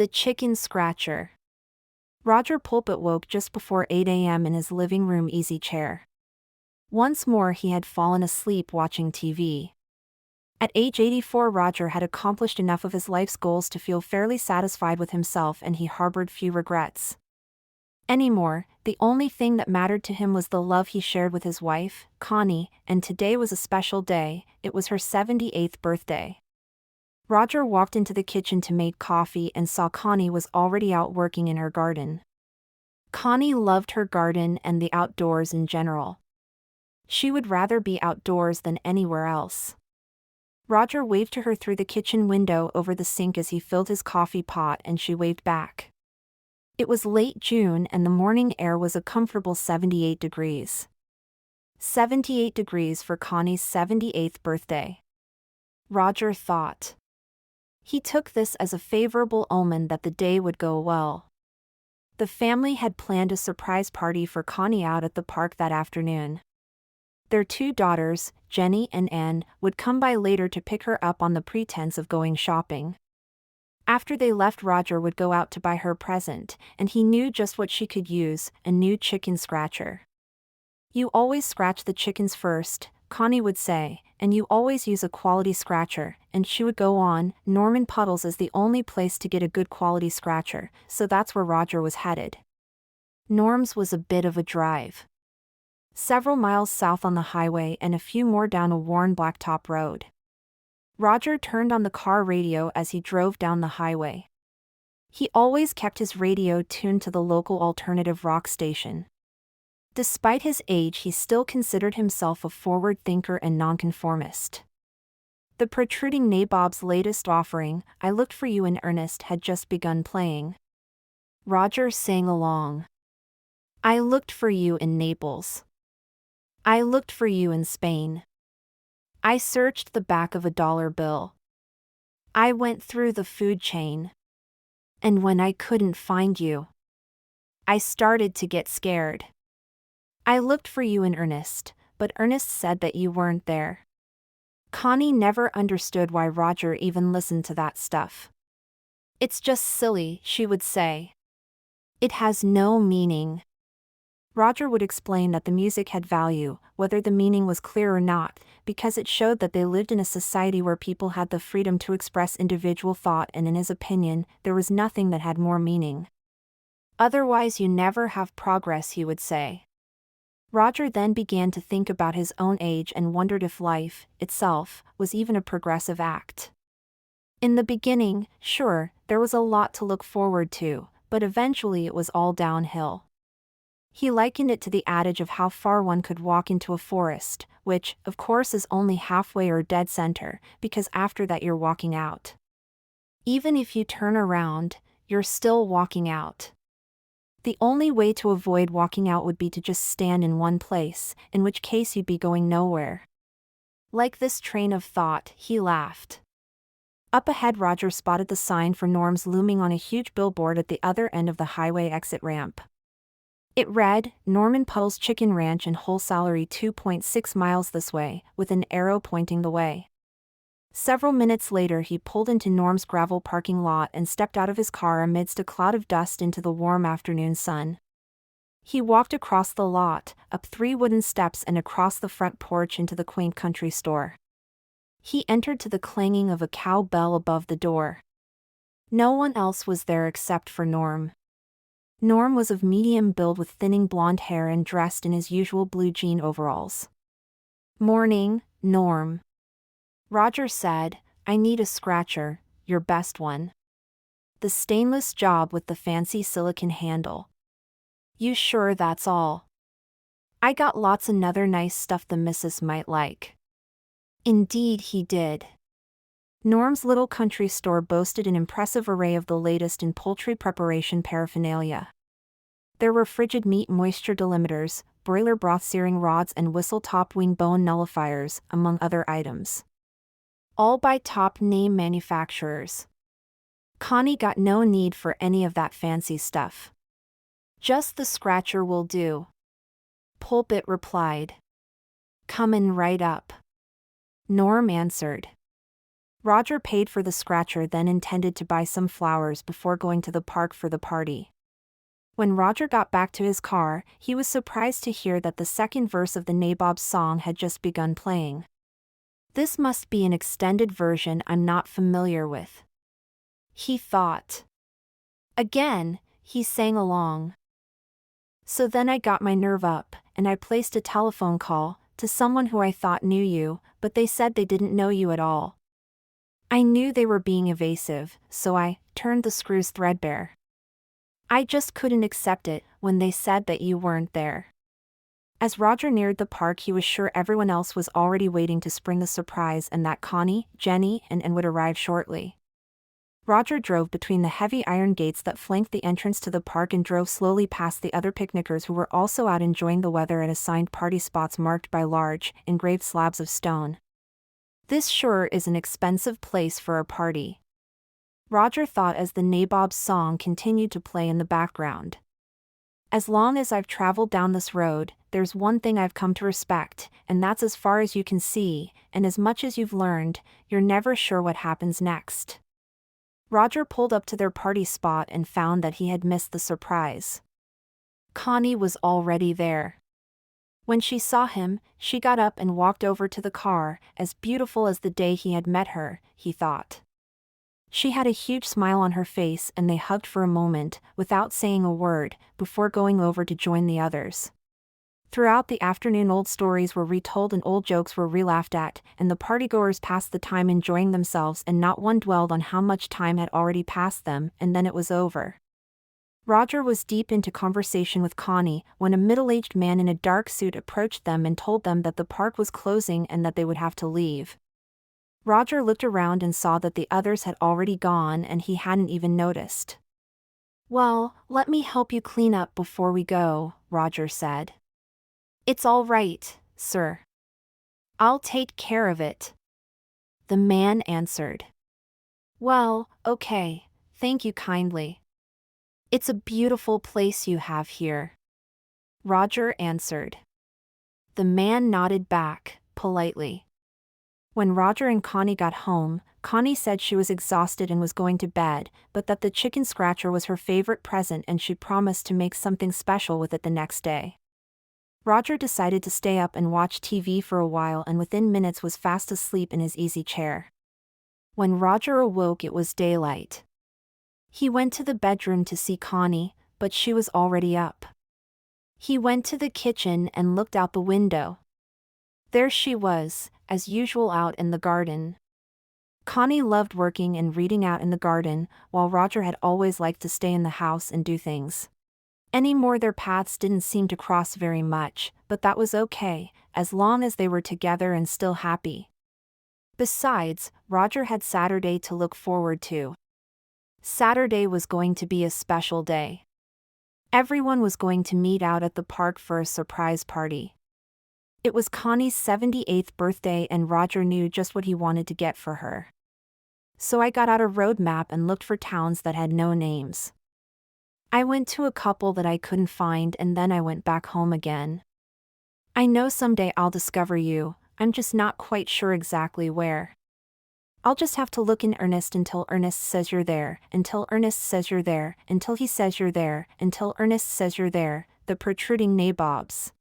The chicken scratcher. Roger Pulpit woke just before 8 a.m. in his living room easy chair. Once more he had fallen asleep watching TV. At age 84, Roger had accomplished enough of his life's goals to feel fairly satisfied with himself, and he harbored few regrets anymore. The only thing that mattered to him was the love he shared with his wife, Connie, and today was a special day. It was her 78th birthday. Roger walked into the kitchen to make coffee and saw Connie was already out working in her garden. Connie loved her garden and the outdoors in general. She would rather be outdoors than anywhere else. Roger waved to her through the kitchen window over the sink as he filled his coffee pot, and she waved back. It was late June and the morning air was a comfortable 78 degrees. 78 degrees for Connie's 78th birthday. Roger thought. He took this as a favorable omen that the day would go well. The family had planned a surprise party for Connie out at the park that afternoon. Their two daughters, Jenny and Anne, would come by later to pick her up on the pretense of going shopping. After they left, Roger would go out to buy her a present, and he knew just what she could use: a new chicken scratcher. "You always scratch the chickens first," Connie would say, "and you always use a quality scratcher," and she would go on. Norman Puddles is the only place to get a good quality scratcher, so that's where Roger was headed. Norm's was a bit of a drive. Several miles south on the highway and a few more down a worn blacktop road. Roger turned on the car radio as he drove down the highway. He always kept his radio tuned to the local alternative rock station. Despite his age, he still considered himself a forward thinker and nonconformist. The protruding Nabob's latest offering, "I Looked for You in Earnest," had just begun playing. Roger sang along. "I looked for you in Naples. I looked for you in Spain. I searched the back of a dollar bill. I went through the food chain. And when I couldn't find you, I started to get scared. I looked for you in Earnest, but Ernest said that you weren't there." Connie never understood why Roger even listened to that stuff. "It's just silly," she would say. "It has no meaning." Roger would explain that the music had value, whether the meaning was clear or not, because it showed that they lived in a society where people had the freedom to express individual thought, and in his opinion, there was nothing that had more meaning. "Otherwise you never have progress," he would say. Roger then began to think about his own age and wondered if life, itself, was even a progressive act. In the beginning, sure, there was a lot to look forward to, but eventually it was all downhill. He likened it to the adage of how far one could walk into a forest, which, of course, is only halfway or dead center, because after that you're walking out. Even if you turn around, you're still walking out. The only way to avoid walking out would be to just stand in one place, in which case you'd be going nowhere. Like this train of thought, he laughed. Up ahead, Roger spotted the sign for Norm's looming on a huge billboard at the other end of the highway exit ramp. It read, "Norman Puddles Chicken Ranch and Wholesalery 2.6 miles this way," with an arrow pointing the way. Several minutes later he pulled into Norm's gravel parking lot and stepped out of his car amidst a cloud of dust into the warm afternoon sun. He walked across the lot, up 3 wooden steps and across the front porch into the quaint country store. He entered to the clanging of a cow bell above the door. No one else was there except for Norm. Norm was of medium build with thinning blonde hair and dressed in his usual blue jean overalls. "Morning, Norm," Roger said. "I need a scratcher, your best one. The stainless job with the fancy silicone handle." "You sure that's all?" "I got lots another nice stuff the missus might like." Indeed he did. Norm's little country store boasted an impressive array of the latest in poultry preparation paraphernalia. There were frigid meat moisture delimiters, broiler broth searing rods and whistle-top wing bone nullifiers, among other items. All by top-name manufacturers. Connie got no need for any of that fancy stuff. "Just the scratcher will do," Pulpit replied. "Comin' right up," Norm answered. Roger paid for the scratcher, then intended to buy some flowers before going to the park for the party. When Roger got back to his car, he was surprised to hear that the second verse of the Nabob's song had just begun playing. This must be an extended version I'm not familiar with, he thought. Again, he sang along. So then I got my nerve up, and I placed a telephone call to someone who I thought knew you, but they said they didn't know you at all. I knew they were being evasive, so I turned the screws threadbare. I just couldn't accept it when they said that you weren't there. As Roger neared the park, he was sure everyone else was already waiting to spring the surprise and that Connie, Jenny, and would arrive shortly. Roger drove between the heavy iron gates that flanked the entrance to the park and drove slowly past the other picnickers who were also out enjoying the weather at assigned party spots marked by large, engraved slabs of stone. This sure is an expensive place for a party, Roger thought as the Nabob's song continued to play in the background. As long as I've traveled down this road, there's one thing I've come to respect, and that's as far as you can see, and as much as you've learned, you're never sure what happens next. Roger pulled up to their party spot and found that he had missed the surprise. Connie was already there. When she saw him, she got up and walked over to the car, as beautiful as the day he had met her, he thought. She had a huge smile on her face and they hugged for a moment, without saying a word, before going over to join the others. Throughout the afternoon old stories were retold and old jokes were re-laughed at, and the partygoers passed the time enjoying themselves and not one dwelled on how much time had already passed them, and then it was over. Roger was deep into conversation with Connie when a middle-aged man in a dark suit approached them and told them that the park was closing and that they would have to leave. Roger looked around and saw that the others had already gone and he hadn't even noticed. "Well, let me help you clean up before we go," Roger said. "It's all right, sir. I'll take care of it," the man answered. "Well, okay, thank you kindly. It's a beautiful place you have here," Roger answered. The man nodded back, politely. When Roger and Connie got home, Connie said she was exhausted and was going to bed, but that the chicken scratcher was her favorite present and she promised to make something special with it the next day. Roger decided to stay up and watch TV for a while and within minutes was fast asleep in his easy chair. When Roger awoke, it was daylight. He went to the bedroom to see Connie, but she was already up. He went to the kitchen and looked out the window. There she was, as usual out in the garden. Connie loved working and reading out in the garden, while Roger had always liked to stay in the house and do things. Anymore their paths didn't seem to cross very much, but that was okay, as long as they were together and still happy. Besides, Roger had Saturday to look forward to. Saturday was going to be a special day. Everyone was going to meet out at the park for a surprise party. It was Connie's 78th birthday and Roger knew just what he wanted to get for her. So I got out a road map and looked for towns that had no names. I went to a couple that I couldn't find and then I went back home again. I know someday I'll discover you, I'm just not quite sure exactly where. I'll just have to look in earnest until Ernest says you're there, until Ernest says you're there, until he says you're there, until Ernest says you're there, the protruding nabobs.